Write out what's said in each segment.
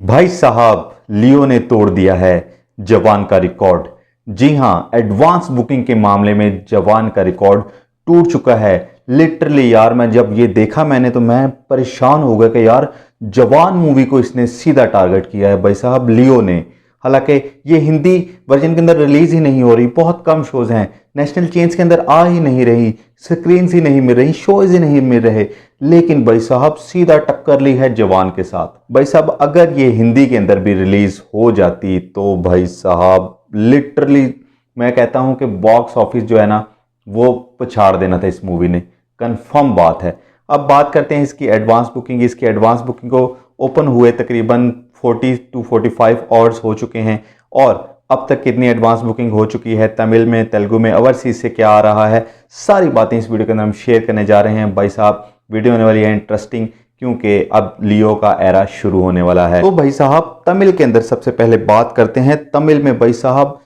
भाई साहब, लियो ने तोड़ दिया है जवान का रिकॉर्ड। जी हां, एडवांस बुकिंग के मामले में जवान का रिकॉर्ड टूट चुका है। लिटरली यार, मैं जब ये देखा तो मैं परेशान हो गया कि यार जवान मूवी को इसने सीधा टारगेट किया है भाई साहब, लियो ने। हालांकि ये हिंदी वर्जन के अंदर रिलीज ही नहीं हो रही, बहुत कम शोज हैं, नेशनल चेन्स के अंदर आ ही नहीं रही, स्क्रीन ही नहीं मिल रही, शोज ही नहीं मिल रहे। लेकिन भाई साहब सीधा टक्कर ली है जवान के साथ। भाई साहब अगर ये हिंदी के अंदर भी रिलीज हो जाती तो भाई साहब लिटरली मैं कहता हूं कि बॉक्स ऑफिस जो है ना वो पछाड़ देना था इस मूवी ने, कंफर्म बात है। अब बात करते हैं इसकी एडवांस बुकिंग। इसकी एडवांस बुकिंग को ओपन हुए तकरीबन 40 to 45 आवर्स हो चुके हैं। और अब तक कितनी एडवांस बुकिंग हो चुकी है, तमिल में, तेलुगु में, ओवरसीज से क्या आ रहा है, सारी बातें इस वीडियो के अंदर हम शेयर करने जा रहे हैं। भाई साहब वीडियो होने वाली है इंटरेस्टिंग, क्योंकि अब लियो का एरा शुरू होने वाला है। तो भाई साहब तमिल के अंदर सबसे पहले बात करते हैं। तमिल में भाई साहब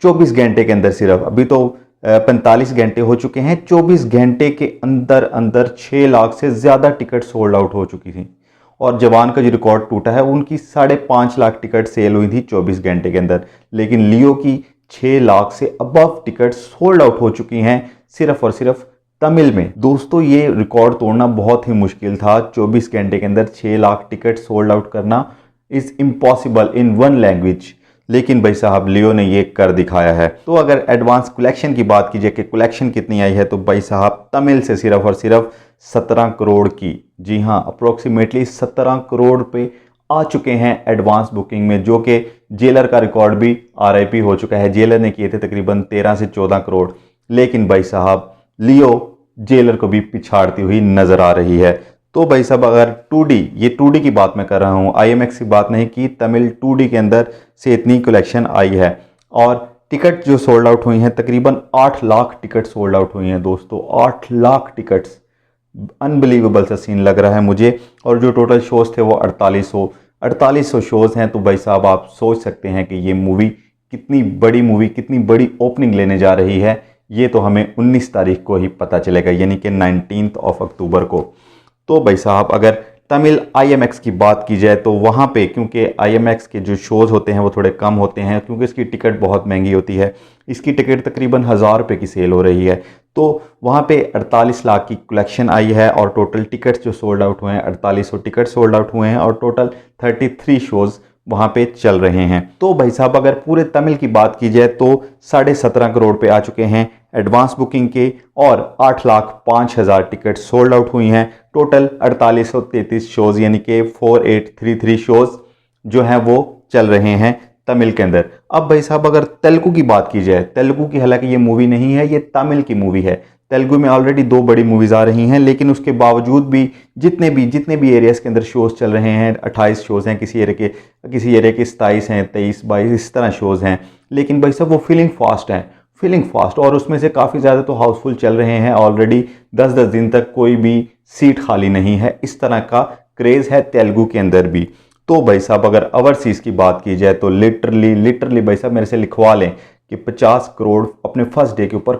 24 घंटे के अंदर, सिर्फ अभी तो 45 घंटे हो चुके हैं, 24 घंटे के अंदर अंदर 6 लाख से ज़्यादा टिकट सोल्ड आउट हो चुकी थी। और जवान का जो रिकॉर्ड टूटा है उनकी 5.5 लाख टिकट सेल हुई थी 24 घंटे के अंदर। लेकिन लियो की 6 लाख से अबव टिकट सोल्ड आउट हो चुकी हैं सिर्फ और सिर्फ तमिल में। दोस्तों ये रिकॉर्ड तोड़ना बहुत ही मुश्किल था। 24 घंटे के अंदर 6 लाख टिकट सोल्ड आउट करना is impossible in one language. लेकिन भाई साहब लियो ने ये कर दिखाया है। तो अगर एडवांस कलेक्शन की बात कीजिए कि कलेक्शन कितनी आई है, तो भाई साहब तमिल से सिर्फ और सिर्फ 17 करोड़ की, जी हाँ अप्रोक्सीमेटली 17 करोड़ पे आ चुके हैं एडवांस बुकिंग में, जो कि जेलर का रिकॉर्ड भी RIP हो चुका है। जेलर ने किए थे तकरीबन 13 से 14 करोड़। लेकिन भाई साहब लियो जेलर को भी पिछाड़ती हुई नजर आ रही है। तो भाई साहब अगर 2D, ये 2D की बात मैं कर रहा हूँ, IMAX की बात नहीं की, तमिल 2D के अंदर से इतनी कलेक्शन आई है। और टिकट जो सोल्ड आउट हुई हैं तकरीबन 8 लाख टिकट सोल्ड आउट हुई हैं दोस्तों, 8 लाख टिकट्स। अनबिलीवेबल सा सीन लग रहा है मुझे। और जो टोटल शोज थे वो 4800 शोज हैं। तो भाई साहब आप सोच सकते हैं कि ये मूवी कितनी बड़ी मूवी, कितनी बड़ी ओपनिंग लेने जा रही है। ये तो हमें 19 तारीख को ही पता चलेगा, यानी कि 19 अक्टूबर को। तो भाई साहब अगर तमिल IMAX की बात की जाए तो वहाँ पे, क्योंकि IMAX के जो शोज़ होते हैं वो थोड़े कम होते हैं, क्योंकि इसकी टिकट बहुत महंगी होती है। इसकी टिकट तकरीबन 1000 रुपये की सेल हो रही है। तो वहाँ पे 48 लाख की कलेक्शन आई है और टोटल टिकट्स जो सोल्ड आउट हुए हैं, 4800 टिकट सोल्ड आउट हुए हैं और टोटल 33 शोज़ वहाँ पे चल रहे हैं। तो भाई साहब अगर पूरे तमिल की बात की जाए तो 17.5 करोड़ पे आ चुके हैं एडवांस बुकिंग के, और 8,05,000 टिकट सोल्ड आउट हुई हैं। टोटल 4833 शोज़, यानी कि 4833 शोज़ जो हैं वो चल रहे हैं तमिल के अंदर। अब भाई साहब अगर तेलुगु की बात की जाए, तेलुगु की हालांकि ये मूवी नहीं है, ये तमिल की मूवी है। तेलुगु में ऑलरेडी 2 बड़ी मूवीज़ आ रही हैं, लेकिन उसके बावजूद भी जितने भी एरियाज़ के अंदर शोज़ चल रहे हैं, 28 शोज़ हैं, किसी एरिया के 27 हैं, 23, 22 इस तरह शोज़ हैं। लेकिन भाई साहब वो फीलिंग फास्ट, और उसमें से काफ़ी ज़्यादा तो हाउसफुल चल रहे हैं ऑलरेडी। 10-10 दिन तक कोई भी सीट खाली नहीं है, इस तरह का क्रेज़ है तेलुगु के अंदर भी। तो भाई साहब अगर ओवरसीज़ की बात की जाए तो लिटरली भाई साहब मेरे से लिखवा लें कि 50 करोड़ अपने फर्स्ट डे के ऊपर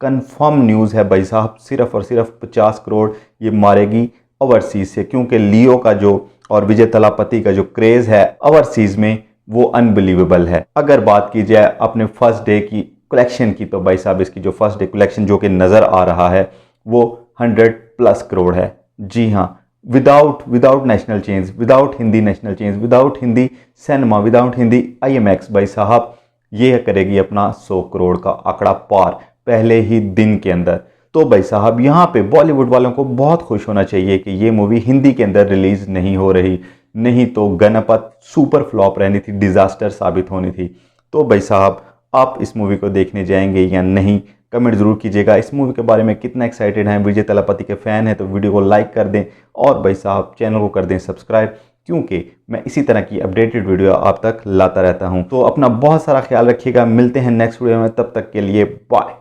कंफर्म न्यूज़ है भाई साहब। सिर्फ और सिर्फ 50 करोड़ ये मारेगी ओवरसीज़ से, क्योंकि लियो का जो और विजय तलापति का जो क्रेज़ है ओवरसीज़ में वो अनबिलीवेबल है। अगर बात की जाए अपने फर्स्ट डे की कलेक्शन की, तो भाई साहब इसकी जो फर्स्ट डे कलेक्शन जो कि नज़र आ रहा है वो 100+ करोड़ है। जी हाँ, without national change, without Hindi national change, without Hindi cinema, without Hindi IMAX, भाई साहब ये करेगी अपना 100 करोड़ का आंकड़ा पार पहले ही दिन के अंदर। तो भाई साहब यहाँ पे बॉलीवुड वालों को बहुत खुश होना चाहिए कि ये मूवी हिंदी के अंदर रिलीज नहीं हो रही, नहीं तो गणपत सुपर फ्लॉप रहनी थी, डिजास्टर साबित होनी थी। तो भाई साहब आप इस मूवी को देखने जाएंगे या नहीं, कमेंट जरूर कीजिएगा। इस मूवी के बारे में कितना एक्साइटेड हैं, विजय तलापति के फैन हैं तो वीडियो को लाइक कर दें, और भाई साहब चैनल को कर दें सब्सक्राइब, क्योंकि मैं इसी तरह की अपडेटेड वीडियो आप तक लाता रहता हूं। तो अपना बहुत सारा ख्याल रखिएगा, मिलते हैं नेक्स्ट वीडियो में, तब तक के लिए बाय।